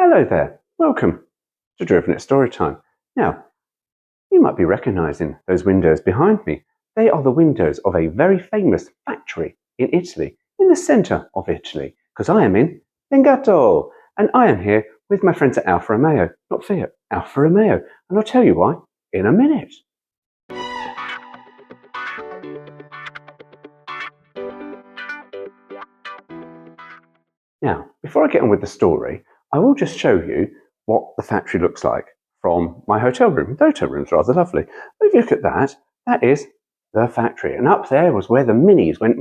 Hello there, welcome to Driven at Storytime. Now, you might be recognising those windows behind me. They are the windows of a very famous factory in Italy, in the centre of Italy, because I am in Lingato, and I am here with my friends at Alfa Romeo, not Fiat, Alfa Romeo, and I'll tell you why in a minute. Now, before I get on with the story, I will just show you what the factory looks like from my hotel room. The hotel room's rather lovely. But if you look at that, that is the factory. And up there was where the minis went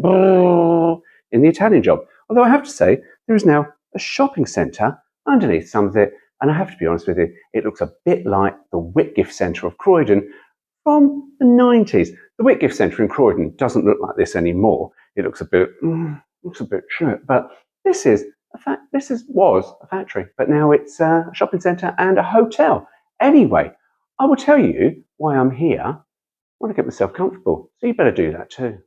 in the Italian job. Although I have to say, there is now a shopping centre underneath some of it. And I have to be honest with you, it looks a bit like the Whitgift Centre of Croydon from the 90s. The Whitgift Centre in Croydon doesn't look like this anymore. It looks a bit shit, but this was a factory, but now it's a shopping centre and a hotel. Anyway, I will tell you why I'm here. I want to get myself comfortable, so you better do that too.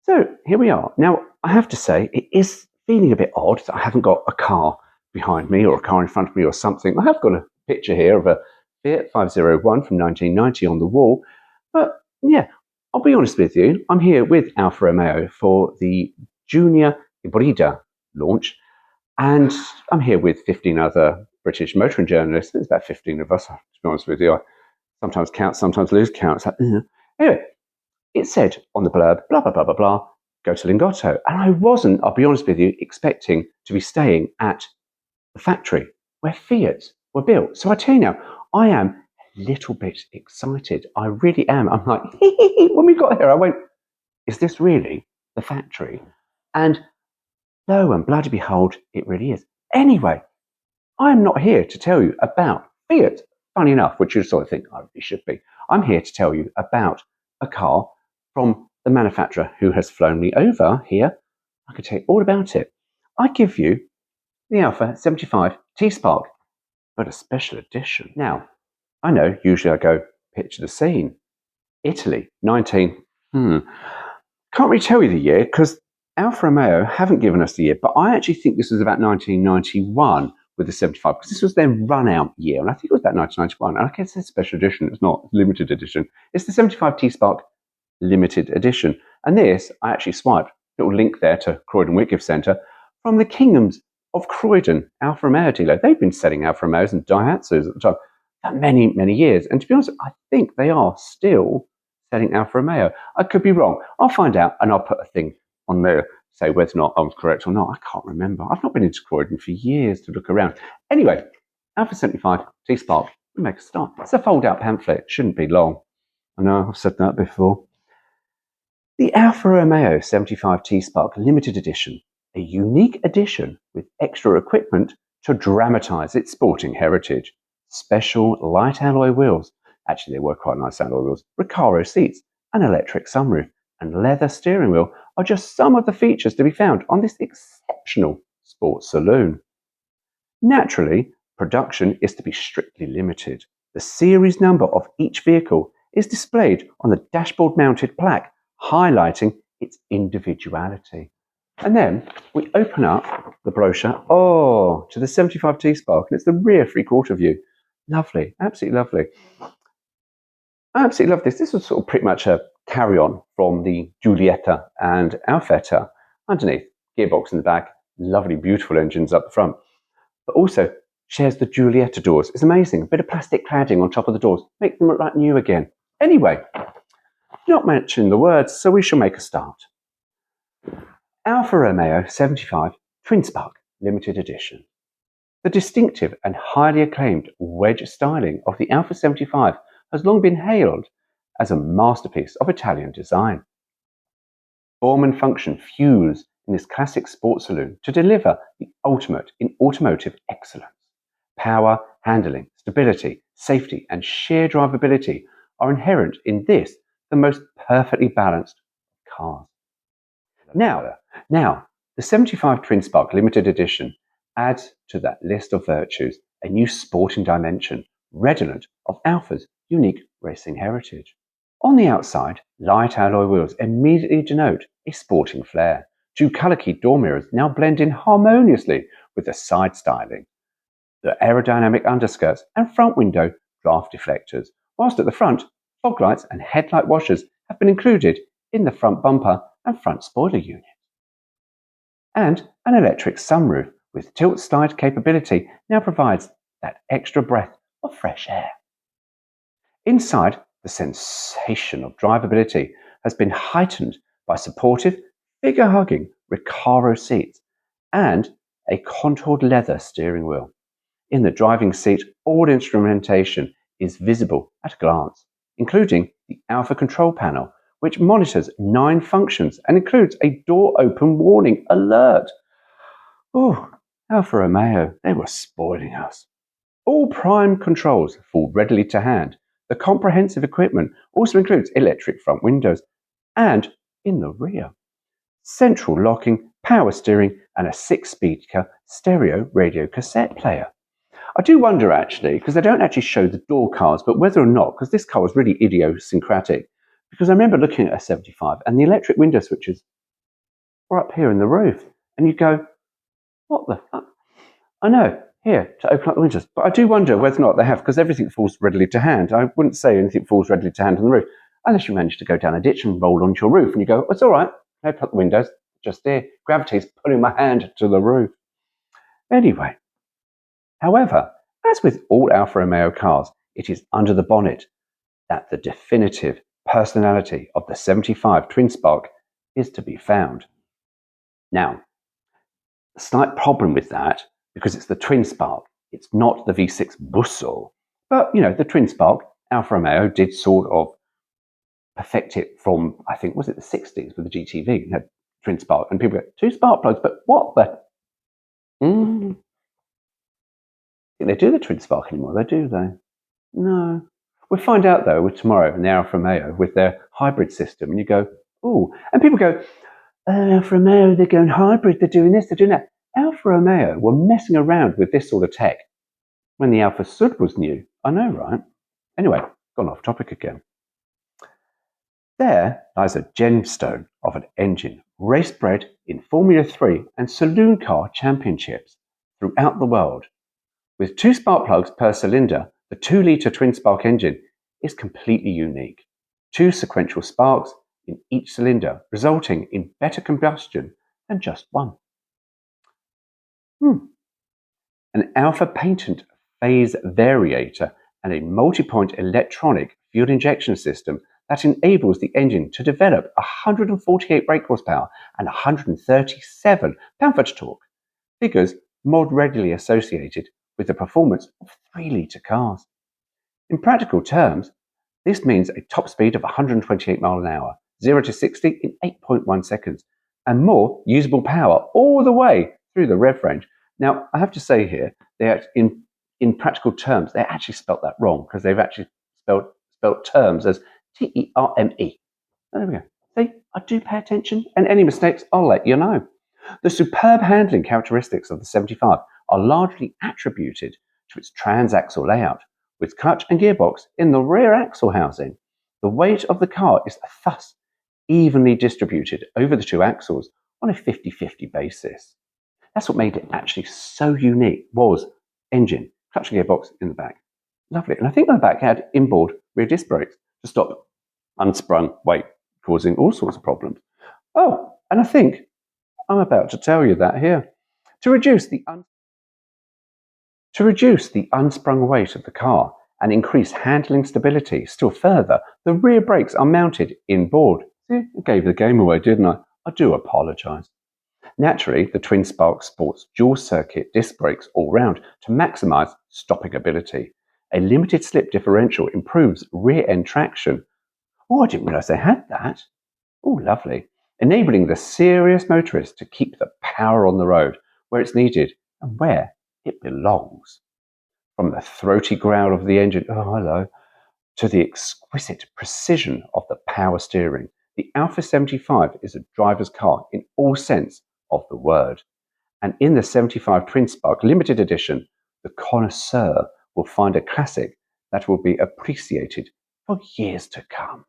So here we are. Now, I have to say, it is feeling a bit odd that I haven't got a car behind me or a car in front of me or something. I have got a picture here of a Fiat 501 from 1990 on the wall, but yeah, I'll be honest with you. I'm here with Alfa Romeo for the Junior Ibrida launch, and I'm here with 15 other British motoring journalists. There's about 15 of us, to be honest with you. I sometimes count, sometimes lose count. It's like, Anyway, it said on the blurb, blah, blah, blah, blah, blah, go to Lingotto. And I wasn't, I'll be honest with you, expecting to be staying at the factory where Fiat were built. So I tell you now, I am a little bit excited. I really am. I'm like, when we got here, I went, is this really the factory? And lo and bloody behold, it really is. Anyway, I'm not here to tell you about Fiat, funny enough, which you sort of think I really should be. I'm here to tell you about a car from the manufacturer who has flown me over here. I could tell you all about it. I give you the Alfa 75 T-Spark, but a special edition. Now, I know usually I go picture the scene. Italy, 19... Can't really tell you the year because Alfa Romeo haven't given us the year, but I actually think this was about 1991 with the 75, because this was their run-out year, and I think it was about 1991. And I guess it's a special edition, it's not limited edition. It's the 75 T-Spark limited edition. And this, I actually swiped, little link there to Croydon Whitgift Centre, from the Kingdoms of Croydon Alfa Romeo dealer. They've been selling Alfa Romeos and Daihatsus at the time for many, many years. And to be honest, I think they are still selling Alfa Romeo. I could be wrong. I'll find out, and I'll put a thing on there to say whether or not I was correct or not. I can't remember. I've not been into Croydon for years to look around. Anyway, Alfa 75 T-Spark, we make a start. It's a fold-out pamphlet. It shouldn't be long. I know, I've said that before. The Alfa Romeo 75 T-Spark limited edition, a unique edition with extra equipment to dramatise its sporting heritage. Special light alloy wheels. Actually, they were quite nice alloy wheels. Recaro seats, an electric sunroof, and leather steering wheel are just some of the features to be found on this exceptional sports saloon. Naturally, production is to be strictly limited. The series number of each vehicle is displayed on the dashboard-mounted plaque, highlighting its individuality. And then we open up the brochure, to the 75 T-Spark, and it's the rear three-quarter view. Lovely, absolutely lovely. I absolutely love this. This was sort of pretty much a carry-on from the Giulietta and Alfetta. Underneath, gearbox in the back, lovely, beautiful engines up the front. But also shares the Giulietta doors. It's amazing. A bit of plastic cladding on top of the doors. Make them look like new again. Anyway, not mentioning the words, so we shall make a start. Alfa Romeo 75 Twin Spark Limited Edition. The distinctive and highly acclaimed wedge styling of the Alfa 75 has long been hailed as a masterpiece of Italian design. Form and function fuse in this classic sports saloon to deliver the ultimate in automotive excellence. Power, handling, stability, safety, and sheer drivability are inherent in this, the most perfectly balanced cars. Now, the 75 Twin Spark Limited Edition adds to that list of virtues a new sporting dimension, redolent of Alfa's unique racing heritage. On the outside, light alloy wheels immediately denote a sporting flair. Two colour-keyed door mirrors now blend in harmoniously with the side styling. the aerodynamic underskirts and front window draft deflectors, whilst at the front, fog lights and headlight washers have been included in the front bumper and front spoiler unit. And an electric sunroof with tilt slide capability now provides that extra breath of fresh air. Inside, the sensation of drivability has been heightened by supportive, figure-hugging Recaro seats and a contoured leather steering wheel. In the driving seat, all instrumentation is visible at a glance, including the Alfa control panel, which monitors 9 functions and includes a door open warning alert. Oh, Alfa Romeo, they were spoiling us. All prime controls fall readily to hand. The comprehensive equipment also includes electric front windows and, in the rear, central locking, power steering and a 6-speaker stereo radio cassette player. I do wonder actually, because they don't actually show the door cars, but whether or not, because this car was really idiosyncratic, because I remember looking at a 75 and the electric window switches were up here in the roof and you go, what the fuck? I know, here, to open up the windows. But I do wonder whether or not they have, because everything falls readily to hand. I wouldn't say anything falls readily to hand on the roof, unless you manage to go down a ditch and roll onto your roof and you go, oh, it's all right, open up the windows, just here. Gravity's pulling my hand to the roof. Anyway, however, as with all Alfa Romeo cars, it is under the bonnet that the definitive personality of the 75 twin spark is to be found. Now, a slight problem with that, because it's the twin spark, it's not the V6 Bussel. But, you know, the twin spark, Alfa Romeo did sort of perfect it from, I think, was it the 60s with the GTV? Had twin spark, and people go, 2 spark plugs, but what the? I think they do the twin spark anymore, though, do they? No. We'll find out, though, with tomorrow in the Alfa Romeo with their hybrid system, and you go, oh, and people go, Alfa Romeo, they're going hybrid, they're doing this, they're doing that. Alfa Romeo were messing around with this sort of tech when the Alfa Sud was new. I know, right? Anyway, gone off topic again. There lies a gemstone of an engine, race-bred in Formula 3 and saloon car championships throughout the world. With 2 spark plugs per cylinder, the 2-litre twin-spark engine is completely unique. 2 sequential sparks in each cylinder, resulting in better combustion than just one. An Alfa patent phase variator and a multi-point electronic fuel injection system that enables the engine to develop 148 brake horsepower and 137 pound-foot torque, figures more readily associated with the performance of 3-litre cars. In practical terms, this means a top speed of 128 miles an hour, 0 to 60 in 8.1 seconds, and more usable power all the way through the rev range. Now, I have to say here, in practical terms, they actually spelt that wrong, because they've actually spelt terms as T-E-R-M-E. There we go. See, I do pay attention, and any mistakes, I'll let you know. The superb handling characteristics of the 75 are largely attributed to its transaxle layout, with clutch and gearbox in the rear axle housing. The weight of the car is thus evenly distributed over the 2 axles on a 50-50 basis. That's what made it actually so unique, was engine, clutch and gearbox in the back. Lovely. And I think on the back had inboard rear disc brakes to stop unsprung weight causing all sorts of problems. Oh, and I think I'm about to tell you that here. To reduce the unsprung weight of the car and increase handling stability still further, the rear brakes are mounted inboard. See, I gave the game away, didn't I? I do apologise. Naturally, the twin spark sports dual circuit disc brakes all round to maximise stopping ability. A limited slip differential improves rear end traction. Oh, I didn't realise they had that. Oh, lovely. Enabling the serious motorist to keep the power on the road where it's needed and where it belongs. From the throaty growl of the engine, oh hello, to the exquisite precision of the power steering, the Alfa 75 is a driver's car in all sense of the word. And in the 75 Twin Spark limited edition, the connoisseur will find a classic that will be appreciated for years to come.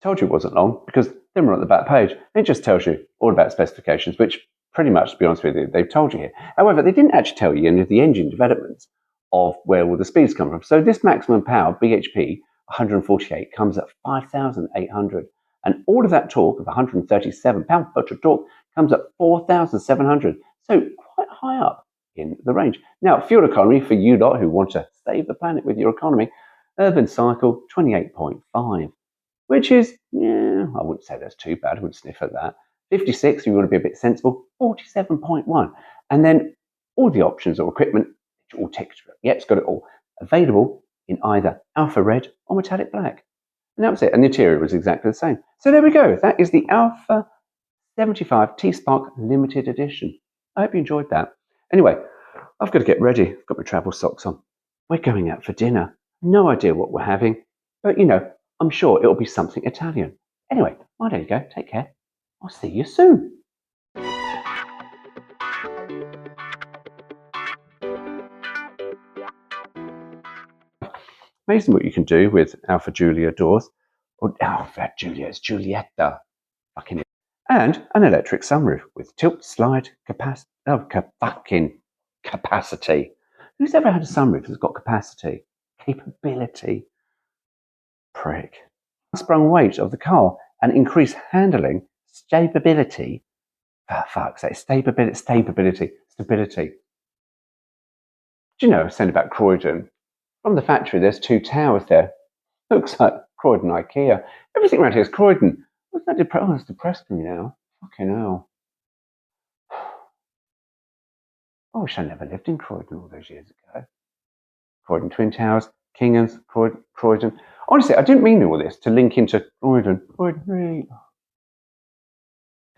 Told you it wasn't long, because then we're on the back page. It just tells you all about specifications, which pretty much, to be honest with you, they've told you here. However, they didn't actually tell you any of the engine developments of where all the speeds come from. So this maximum power, BHP 148, comes at 5,800. And all of that torque of 137 pound-foot of torque comes at 4,700. So quite high up in the range. Now, fuel economy for you lot who want to save the planet with your economy, urban cycle 28.5, which is, yeah, I wouldn't say that's too bad. I wouldn't sniff at that. 56, if you want to be a bit sensible, 47.1. And then all the options or equipment, all ticked. Yeah, it's got it all. Available in either Alpha Red or Metallic Black. And that was it. And the interior was exactly the same. So there we go. That is the Alpha 75 T-Spark Limited Edition. I hope you enjoyed that. Anyway, I've got to get ready. I've got my travel socks on. We're going out for dinner. No idea what we're having. But, I'm sure it'll be something Italian. Anyway, why don't you go? Take care. I'll see you soon. Amazing what you can do with Alfa Giulia doors. Or Alfa Giulia, it's Giulietta. Fucking it. And an electric sunroof with tilt slide capacity. Capacity. Who's ever had a sunroof that's got capacity? Capability. Prick. Sprung weight of the car and increased handling, stability. Fuck's sake, stability. Do you know, I was saying about Croydon? From the factory, there's 2 towers there. Looks like Croydon IKEA. Everything around here is Croydon. Wasn't that depressing? Oh, it's depressed me now. Fucking hell. I wish I never lived in Croydon all those years ago. Croydon Twin Towers, Kingham's, Croydon. Honestly, I didn't mean all this to link into Croydon.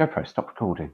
GoPro, stop recording.